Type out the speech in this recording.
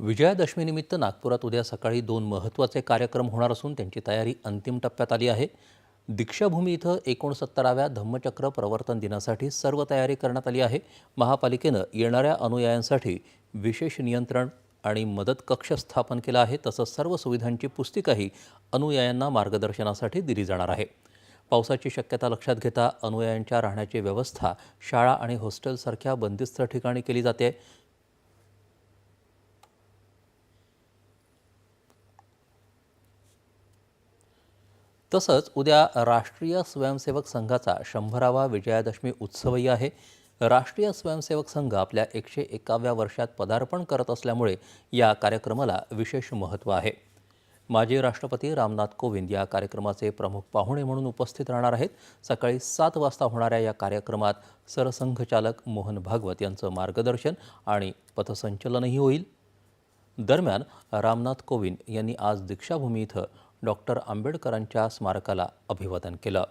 विजयादशमीनिमित्त नागपुरात उद्या सकाळी 2 महत्त्वाचे कार्यक्रम होणार असून त्यांची तयारी अंतिम टप्प्यात आली आहे. दीक्षाभूमी इथं 69व्या धम्मचक्र प्रवर्तन दिनासाठी सर्व तयारी करण्यात आली आहे. महापालिकेनं येणाऱ्या अनुयायांसाठी विशेष नियंत्रण आणि मदत कक्ष स्थापन केला आहे. तसंच सर्व सुविधांची पुस्तिकाही अनुयायांना मार्गदर्शनासाठी दिली जाणार आहे. पावसाची शक्यता लक्षात घेता अनुयायांच्या राहण्याची व्यवस्था शाळा आणि हॉस्टेलसारख्या बंदिस्त ठिकाणी केली जाते. तसंच उद्या राष्ट्रीय स्वयंसेवक संघाचा 100वा विजयादशमी उत्सवही आहे. राष्ट्रीय स्वयंसेवक संघ आपल्या 101व्या वर्षात पदार्पण करत असल्यामुळे या कार्यक्रमाला विशेष महत्त्व आहे. माजी राष्ट्रपती रामनाथ कोविंद या कार्यक्रमाचे प्रमुख पाहुणे म्हणून उपस्थित राहणार आहेत. सकाळी 7 वाजता होणाऱ्या या कार्यक्रमात सरसंघचालक मोहन भागवत यांचं मार्गदर्शन आणि पथसंचलनही होईल. दरम्यान रामनाथ कोविंद यांनी आज दीक्षाभूमी इथं डॉक्टर आंबेडकरांच्या स्मारकाला अभिवादन केलं.